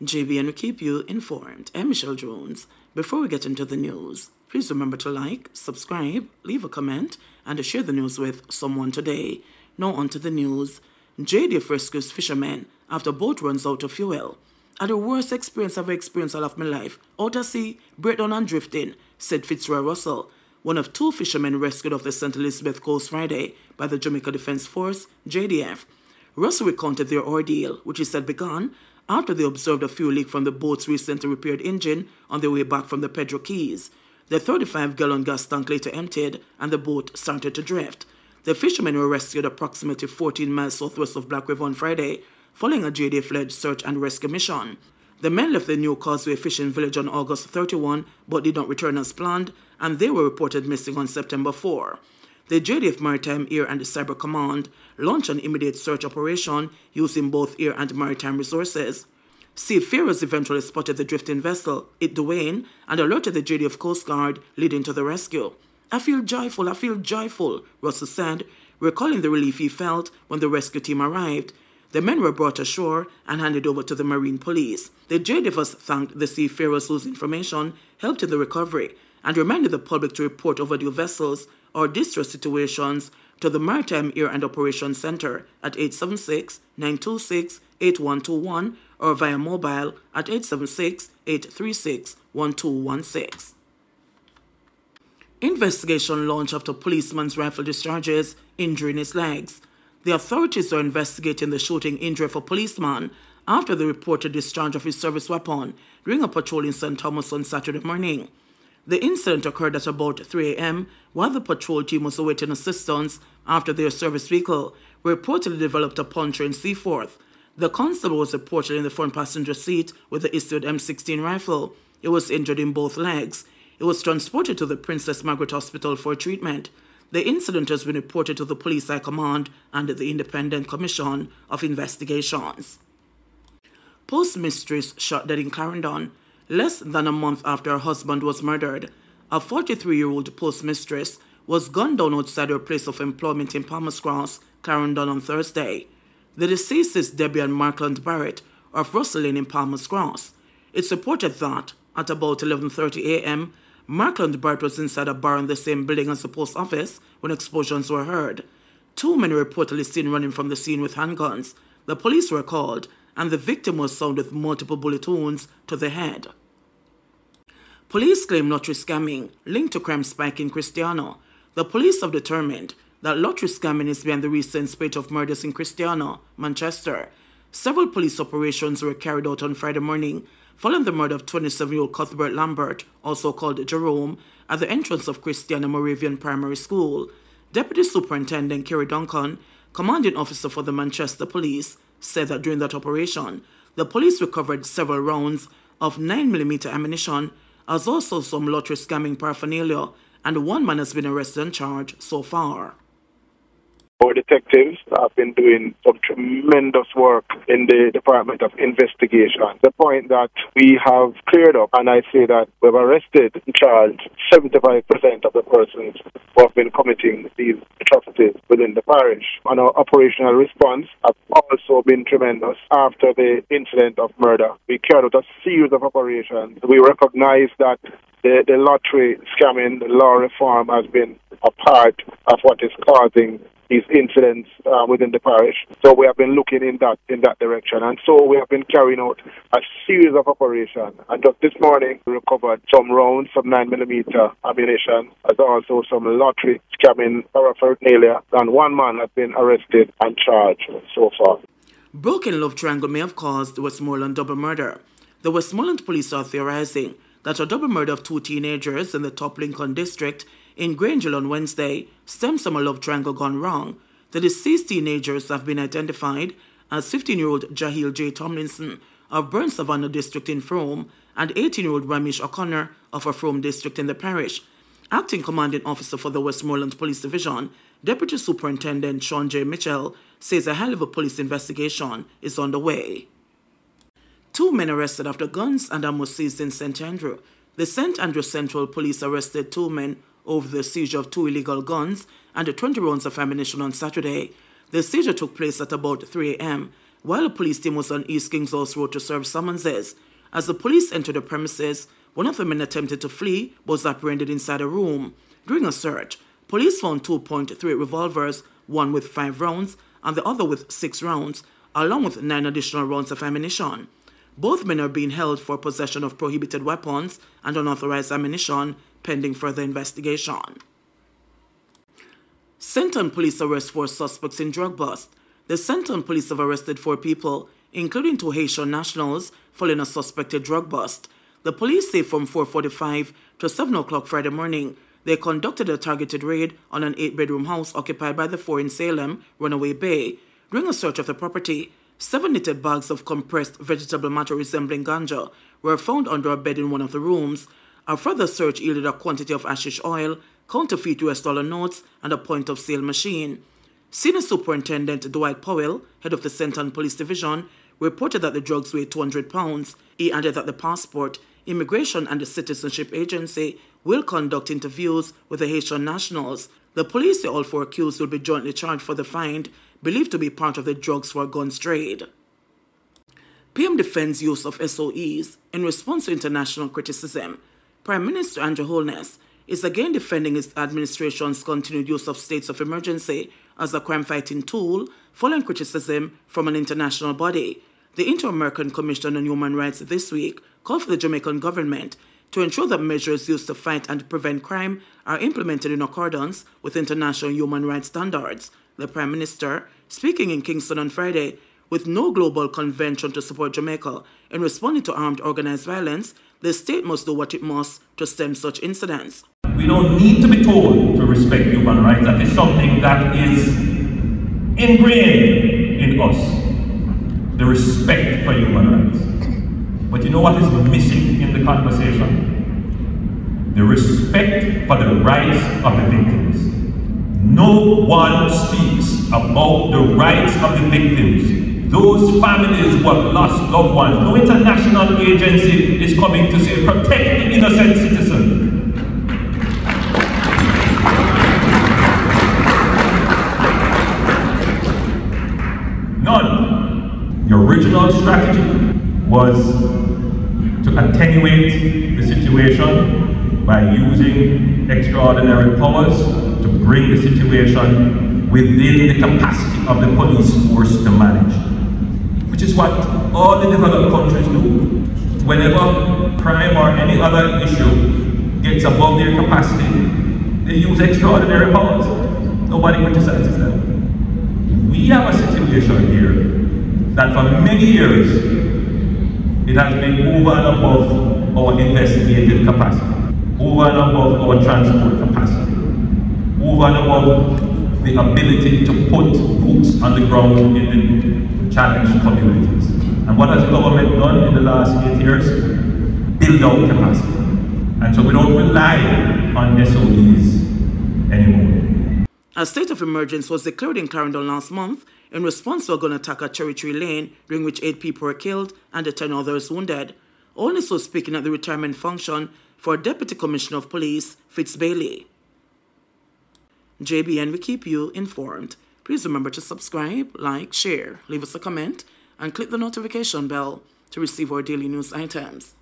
JBNN will keep you informed. I'm Michelle Jones. Before we get into the news, please remember to like, subscribe, leave a comment, and to share the news with someone today. Now on to the news. JDF rescues fishermen after boat runs out of fuel. "At the worst experience I've experienced all of my life, out at sea, breakdown and drifting," said Fitzroy Russell, one of two fishermen rescued off the St. Elizabeth coast Friday by the Jamaica Defense Force, JDF. Russell recounted their ordeal, which he said began after they observed a fuel leak from the boat's recently repaired engine on their way back from the Pedro Keys. The 35-gallon gas tank later emptied and the boat started to drift. The fishermen were rescued approximately 14 miles southwest of Black River on Friday, following a JDF-led search and rescue mission. The men left the New Causeway fishing village on August 31 but did not return as planned, and they were reported missing on September 4. The JDF Maritime Air and Cyber Command launched an immediate search operation using both air and maritime resources. Seafarers eventually spotted the drifting vessel, it Duane, and alerted the JDF Coast Guard, leading to the rescue. I feel joyful, Russell said, recalling the relief he felt when the rescue team arrived. The men were brought ashore and handed over to the Marine Police. The JDFers thanked the seafarers whose information helped in the recovery and reminded the public to report overdue vessels or distress situations to the Maritime Air and Operations Center at 876-926-8121 or via mobile at 876-836-1216. Investigation launched after policeman's rifle discharges, injuring his legs. The authorities are investigating the shooting injury of a policeman after the reported discharge of his service weapon during a patrol in St. Thomas on Saturday morning. The incident occurred at about 3 a.m. while the patrol team was awaiting assistance after their service vehicle reportedly developed a puncture in Seaforth. The constable was reported in the front passenger seat with the issued M16 rifle. He was injured in both legs. He was transported to the Princess Margaret Hospital for treatment. The incident has been reported to the Police High Command and the Independent Commission of Investigations. Postmistress shot dead in Clarendon. Less than a month after her husband was murdered, a 43-year-old postmistress was gunned down outside her place of employment in Palmer's Cross, Clarendon on Thursday. The deceased is Debbian-ann markland-barrett of Russell Lane in Palmer's Cross. It's reported that, at about 11:30 a.m., Markland-barrett was inside a bar in the same building as the post office when explosions were heard. Two men were reportedly seen running from the scene with handguns. The police were called, and the victim was found with multiple bullet wounds to the head. Police claim lottery scamming linked to crime spike in Cristiano. The police have determined that lottery scamming is behind the recent spate of murders in Cristiano, Manchester. Several police operations were carried out on Friday morning following the murder of 27-year-old Cuthbert Lambert, also called Jerome, at the entrance of Cristiano Moravian Primary School. Deputy Superintendent Kerry Duncan, commanding officer for the Manchester Police, said that during that operation, the police recovered several rounds of 9mm ammunition, as also some lottery scamming paraphernalia, and one man has been arrested and charged so far. Our detectives have been doing some tremendous work in the Department of Investigation. The point that we have cleared up, and I say that we've arrested and charged 75% of the persons who have been committing these atrocities within the parish. And our operational response has also been tremendous. After the incident of murder, we carried out a series of operations. We recognize that the lottery scamming, the law reform has been a part of what is causing these incidents within the parish. So we have been looking in that direction, and so we have been carrying out a series of operations. And just this morning, we recovered some rounds, some 9mm ammunition, as also some lottery scamming paraphernalia, and one man has been arrested and charged so far. Broken love triangle may have caused the Westmoreland double murder. The Westmoreland police are theorizing that a double murder of two teenagers in the Top Lincoln district in Grangeville on Wednesday stems from a love triangle gone wrong. The deceased teenagers have been identified as 15-year-old jael-jay Tomlinson of Burn Savannah district in Frome and 18-year-old Ramesh O'Connor of a Frome district in the parish. Acting Commanding Officer for the Westmoreland Police Division, Deputy Superintendent Sean J. Mitchell, says a hell-of-a police investigation is underway. Two men arrested after guns and ammo seized in St. Andrew. The St. Andrew Central Police arrested two men over the seizure of two illegal guns and 20 rounds of ammunition on Saturday. The seizure took place at about 3 a.m. while a police team was on East Kings House Road to serve summonses. As the police entered the premises, one of the men attempted to flee but was apprehended inside a room. During a search, police found 2.3 revolvers, one with 5 rounds and the other with 6 rounds, along with 9 additional rounds of ammunition. Both men are being held for possession of prohibited weapons and unauthorized ammunition, pending further investigation. Senton police arrest 4 suspects in drug bust. The Senton police have arrested 4 people, including 2 Haitian nationals, following a suspected drug bust. The police say from 4:45 to 7 o'clock Friday morning, they conducted a targeted raid on an 8-bedroom house occupied by the 4 in Salem, Runaway Bay. During a search of the property, 7 knitted bags of compressed vegetable matter resembling ganja were found under a bed in one of the rooms. A further search yielded a quantity of hashish oil, counterfeit US dollar notes, and a point-of-sale machine. Senior Superintendent Dwight Powell, head of the Senton Police Division, reported that the drugs weighed 200 pounds. He added that the Passport, Immigration and the Citizenship Agency will conduct interviews with the Haitian nationals. The police say all 4 accused will be jointly charged for the find, believed to be part of the drugs for guns trade. PM defends use of SOEs in response to international criticism. Prime Minister Andrew Holness is again defending his administration's continued use of states of emergency as a crime-fighting tool, following criticism from an international body. The Inter-American Commission on Human Rights this week called for the Jamaican government to ensure that measures used to fight and prevent crime are implemented in accordance with international human rights standards. The Prime Minister, speaking in Kingston on Friday, with no global convention to support Jamaica in responding to armed organized violence, the state must do what it must to stem such incidents. We don't need to be told to respect human rights. That is something that is ingrained in us, the respect for human rights. But you know what is missing in the conversation? The respect for the rights of the victims. No one speaks about the rights of the victims. Those families who have lost loved ones. No international agency is coming to say, protect the innocent citizen. None. The original strategy was to attenuate the situation by using extraordinary powers to bring the situation within the capacity of the police force to manage, which is what all the developed countries do. Whenever crime or any other issue gets above their capacity, they use extraordinary powers. Nobody criticizes them. We have a situation here that for many years it has been over and above our investigative capacity, over and above our transport capacity, over and above the ability to put boots on the ground in the challenged communities. And what has the government done in the last 8 years? Build out capacity. And so we don't rely on SOEs anymore. A state of emergency was declared in Clarendon last month in response to a gun attack at Cherry Tree Lane, during which 8 people were killed and 10 others wounded. Holness was speaking at the retirement function for Deputy Commissioner of Police, Fitz Bailey. JBN, we keep you informed. Please remember to subscribe, like, share, leave us a comment, and click the notification bell to receive our daily news items.